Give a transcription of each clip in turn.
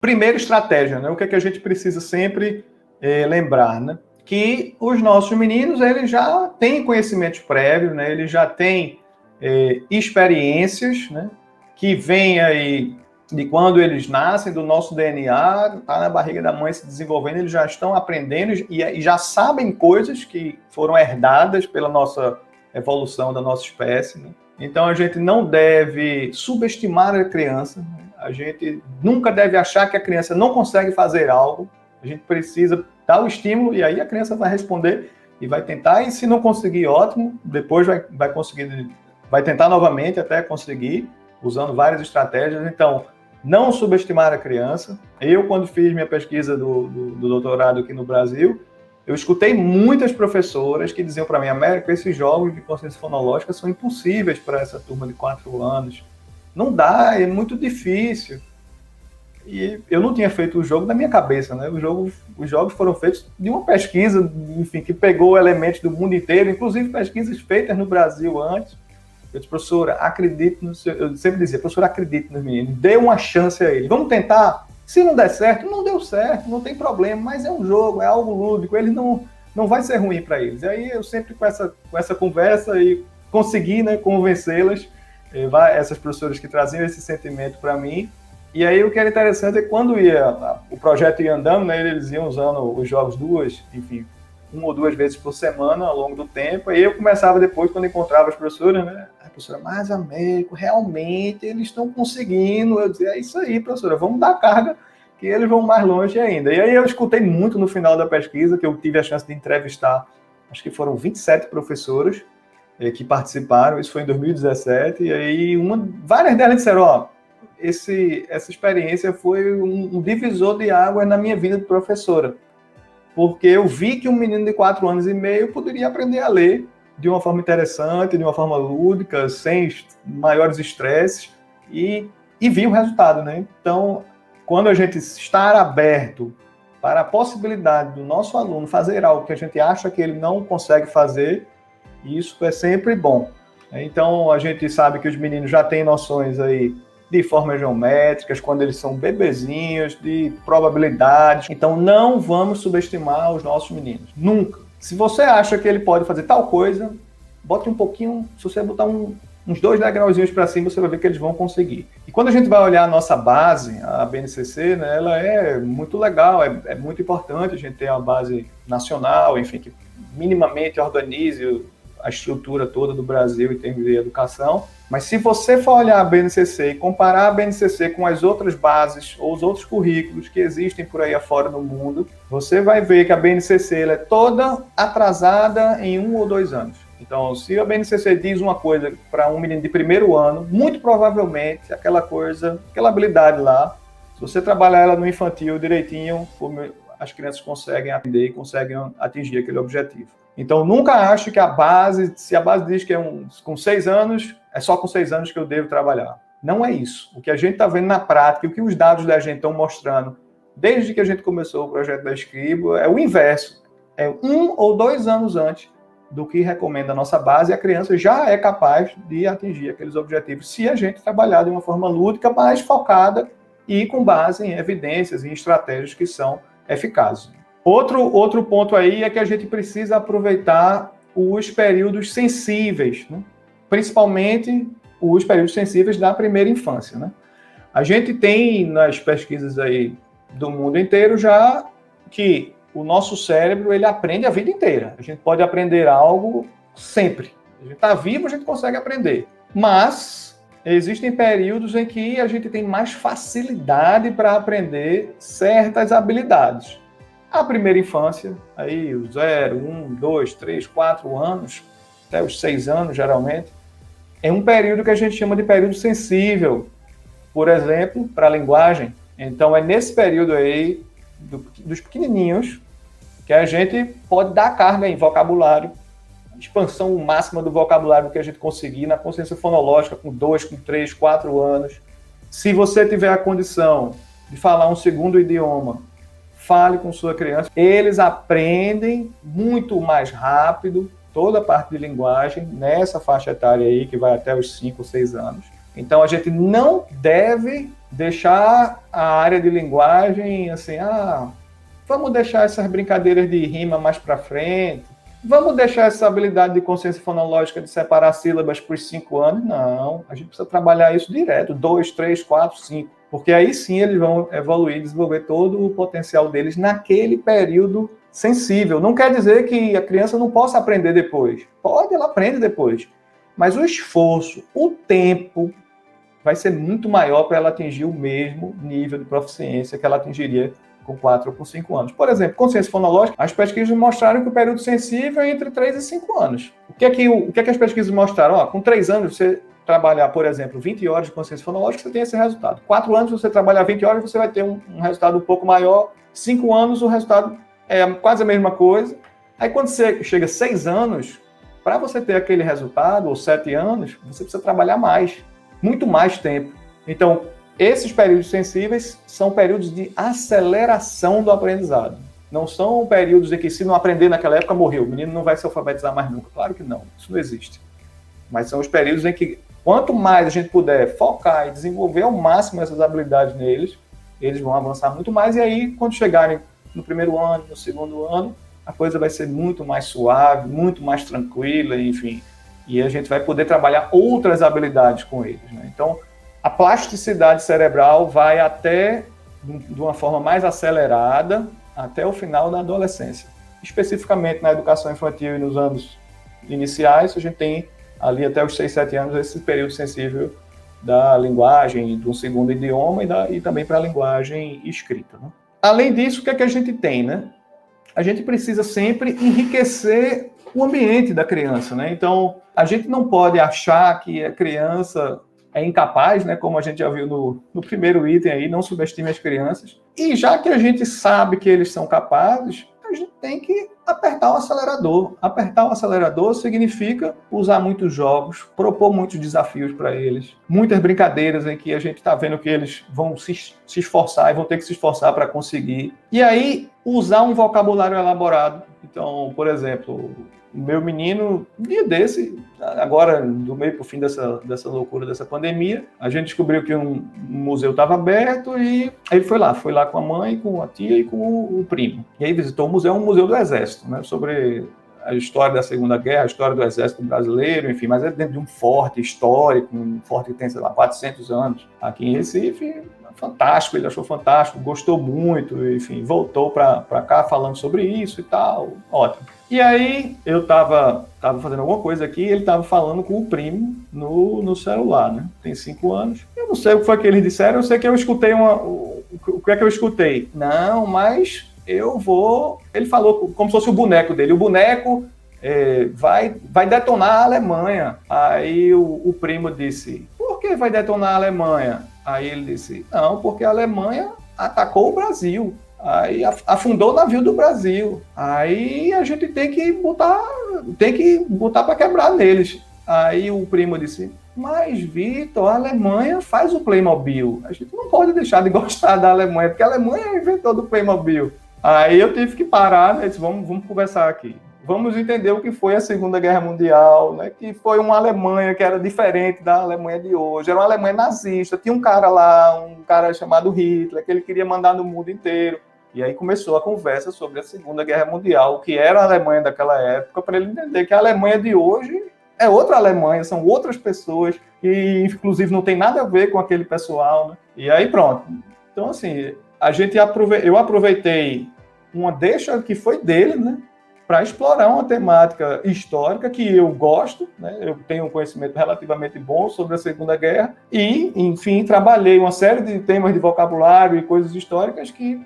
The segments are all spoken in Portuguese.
Primeira estratégia, né? O que é que a gente precisa sempre lembrar, né? Que os nossos meninos, eles já têm conhecimentos prévios, né? Eles já têm experiências, né? Que vêm aí de quando eles nascem, do nosso DNA, está na barriga da mãe se desenvolvendo, eles já estão aprendendo e já sabem coisas que foram herdadas pela nossa evolução da nossa espécie, né? Então, a gente não deve subestimar a criança, né? A gente nunca deve achar que a criança não consegue fazer algo. A gente precisa dar o estímulo e aí a criança vai responder e vai tentar. E se não conseguir, ótimo, depois vai conseguir, vai tentar novamente até conseguir, usando várias estratégias. Então, não subestimar a criança. Eu, quando fiz minha pesquisa do doutorado aqui no Brasil, eu escutei muitas professoras que diziam para mim: Américo, esses jogos de consciência fonológica são impossíveis para essa turma de 4 anos. Não dá, é muito difícil. E eu não tinha feito o jogo na minha cabeça, né? Os jogos foram feitos de uma pesquisa, enfim, que pegou elementos do mundo inteiro, inclusive pesquisas feitas no Brasil antes. Eu disse: professora, acredite no seu... Eu sempre dizia: professora, acredite nos meninos, dê uma chance a eles. Vamos tentar? Se não der certo, não deu certo, não tem problema, mas é um jogo, é algo lúdico, ele não vai ser ruim para eles. E aí eu sempre com essa conversa e consegui, né, convencê-las, essas professoras que traziam esse sentimento para mim. E aí o que era interessante é que quando o projeto ia andando, né, eles iam usando os jogos uma ou duas vezes por semana ao longo do tempo, e eu começava depois, quando encontrava as professoras, né, a professora: mas Américo, realmente eles estão conseguindo. Eu dizia: é isso aí, professora, vamos dar carga que eles vão mais longe ainda. E aí eu escutei muito no final da pesquisa, que eu tive a chance de entrevistar, acho que foram 27 professoras que participaram, isso foi em 2017, e aí várias delas disseram: ó, essa experiência foi um divisor de águas na minha vida de professora, porque eu vi que um menino de 4 anos e meio poderia aprender a ler de uma forma interessante, de uma forma lúdica, sem maiores estresses, e vi o resultado, né? Então, quando a gente estar aberto para a possibilidade do nosso aluno fazer algo que a gente acha que ele não consegue fazer, isso é sempre bom. Então, a gente sabe que os meninos já têm noções aí de formas geométricas, quando eles são bebezinhos, de probabilidades. Então, não vamos subestimar os nossos meninos. Nunca. Se você acha que ele pode fazer tal coisa, bote um pouquinho, se você botar uns 2 degrauzinhos para cima, você vai ver que eles vão conseguir. E quando a gente vai olhar a nossa base, a BNCC, né, ela é muito legal, é muito importante a gente ter uma base nacional, enfim, que minimamente organize a estrutura toda do Brasil em termos de educação. Mas se você for olhar a BNCC e comparar a BNCC com as outras bases ou os outros currículos que existem por aí afora no mundo, você vai ver que a BNCC ela é toda atrasada em 1 ou 2 anos. Então, se a BNCC diz uma coisa para um menino de primeiro ano, muito provavelmente aquela habilidade lá, se você trabalhar ela no infantil direitinho, as crianças conseguem aprender e conseguem atingir aquele objetivo. Então, nunca acho que se a base diz que com 6 anos, é só com 6 anos que eu devo trabalhar. Não é isso. O que a gente está vendo na prática, o que os dados da gente estão mostrando, desde que a gente começou o projeto da Escribo, é o inverso. É 1 ou 2 anos antes do que recomenda a nossa base, e a criança já é capaz de atingir aqueles objetivos, se a gente trabalhar de uma forma lúdica, mais focada e com base em evidências e em estratégias que são eficazes. Outro ponto aí é que a gente precisa aproveitar os períodos sensíveis, né? Principalmente os períodos sensíveis da primeira infância, né? A gente tem nas pesquisas aí do mundo inteiro já que o nosso cérebro ele aprende a vida inteira. A gente pode aprender algo sempre. A gente está vivo, a gente consegue aprender. Mas existem períodos em que a gente tem mais facilidade para aprender certas habilidades. A primeira infância, aí os 0, 1, 2, 3, 4 anos, até os 6 anos geralmente, é um período que a gente chama de período sensível, por exemplo, para a linguagem. Então é nesse período aí, dos pequenininhos, que a gente pode dar carga em vocabulário, expansão máxima do vocabulário que a gente conseguir na consciência fonológica com 2, com 3, 4 anos. Se você tiver a condição de falar um segundo idioma, fale com sua criança. Eles aprendem muito mais rápido toda a parte de linguagem nessa faixa etária aí, que vai até os 5 ou 6 anos. Então, a gente não deve deixar a área de linguagem assim, vamos deixar essas brincadeiras de rima mais para frente, vamos deixar essa habilidade de consciência fonológica de separar sílabas por 5 anos. Não, a gente precisa trabalhar isso direto, 2, 3, 4, 5, porque aí sim eles vão evoluir, desenvolver todo o potencial deles naquele período sensível. Não quer dizer que a criança não possa aprender depois. Pode, ela aprende depois. Mas o esforço, o tempo, vai ser muito maior para ela atingir o mesmo nível de proficiência que ela atingiria com 4 ou com 5 anos. Por exemplo, consciência fonológica, as pesquisas mostraram que o período sensível é entre 3 e 5 anos. O que é que as pesquisas mostraram? Com 3 anos, você trabalhar, por exemplo, 20 horas de consciência fonológica, você tem esse resultado. 4 anos, você trabalhar 20 horas, você vai ter um resultado um pouco maior. 5 anos, o resultado é quase a mesma coisa. Aí, quando você chega a 6 anos, para você ter aquele resultado, ou 7 anos, você precisa trabalhar mais, muito mais tempo. Então, esses períodos sensíveis são períodos de aceleração do aprendizado. Não são períodos em que, se não aprender naquela época, morreu. O menino não vai se alfabetizar mais nunca. Claro que não, isso não existe. Mas são os períodos em que, quanto mais a gente puder focar e desenvolver ao máximo essas habilidades neles, eles vão avançar muito mais. E aí, quando chegarem no primeiro ano, no segundo ano, a coisa vai ser muito mais suave, muito mais tranquila, enfim. E a gente vai poder trabalhar outras habilidades com eles, né? Então, a plasticidade cerebral vai até, de uma forma mais acelerada, até o final da adolescência. Especificamente na educação infantil e nos anos iniciais, a gente tem ali até os 6, 7 anos esse período sensível da linguagem, do segundo idioma e também para a linguagem escrita, né? Além disso, o que é que a gente tem, né? A gente precisa sempre enriquecer o ambiente da criança, né? Então, a gente não pode achar que a criança é incapaz, né? Como a gente já viu no primeiro item aí, não subestime as crianças. E já que a gente sabe que eles são capazes, a gente tem que apertar o acelerador. Apertar o acelerador significa usar muitos jogos, propor muitos desafios para eles, muitas brincadeiras em que a gente está vendo que eles vão se esforçar e vão ter que se esforçar para conseguir. E aí, usar um vocabulário elaborado. Então, por exemplo, o meu menino, um dia desse, agora do meio para o fim dessa loucura, dessa pandemia, a gente descobriu que um museu estava aberto e ele foi lá com a mãe, com a tia e com o primo. E aí visitou o museu, um museu do Exército, né, sobre a história da Segunda Guerra, a história do Exército Brasileiro, enfim, mas é dentro de um forte histórico, um forte que tem, sei lá, 400 anos aqui em Recife. Fantástico, ele achou fantástico, gostou muito, enfim, voltou para cá falando sobre isso e tal, ótimo. E aí eu tava fazendo alguma coisa aqui, ele tava falando com o primo no celular, né? Tem 5 anos. Eu não sei o que foi que eles disseram, eu sei que eu escutei o que é que eu escutei? Não, mas eu vou... Ele falou como se fosse o boneco dele. O boneco vai detonar a Alemanha. Aí o primo disse, por que vai detonar a Alemanha? Aí ele disse, não, porque a Alemanha atacou o Brasil. Aí afundou o navio do Brasil. Aí a gente tem que botar para quebrar neles. Aí o primo disse, mas Vitor, a Alemanha faz o Playmobil. A gente não pode deixar de gostar da Alemanha, porque a Alemanha é o inventor do Playmobil. Aí eu tive que parar, né? Disse, vamos conversar aqui. Vamos entender o que foi a Segunda Guerra Mundial, né? Que foi uma Alemanha que era diferente da Alemanha de hoje. Era uma Alemanha nazista. Tinha um cara lá, um cara chamado Hitler, que ele queria mandar no mundo inteiro. E aí começou a conversa sobre a Segunda Guerra Mundial, o que era a Alemanha daquela época, para ele entender que a Alemanha de hoje é outra Alemanha, são outras pessoas, e inclusive não tem nada a ver com aquele pessoal, né? E aí pronto. Então, assim, eu aproveitei uma deixa que foi dele, né, para explorar uma temática histórica que eu gosto, né? Eu tenho um conhecimento relativamente bom sobre a Segunda Guerra e, enfim, trabalhei uma série de temas de vocabulário e coisas históricas que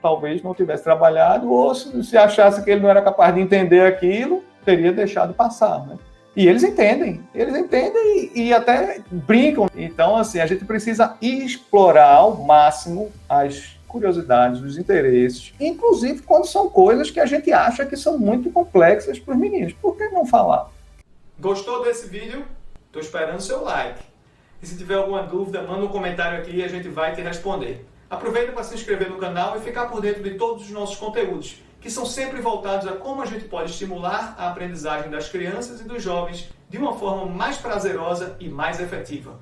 talvez não tivesse trabalhado, ou se achasse que ele não era capaz de entender aquilo, teria deixado passar, né? E eles entendem e até brincam. Então, assim, a gente precisa explorar ao máximo as curiosidades, os interesses, inclusive quando são coisas que a gente acha que são muito complexas para os meninos. Por que não falar? Gostou desse vídeo? Estou esperando seu like. E se tiver alguma dúvida, manda um comentário aqui e a gente vai te responder. Aproveita para se inscrever no canal e ficar por dentro de todos os nossos conteúdos, que são sempre voltados a como a gente pode estimular a aprendizagem das crianças e dos jovens de uma forma mais prazerosa e mais efetiva.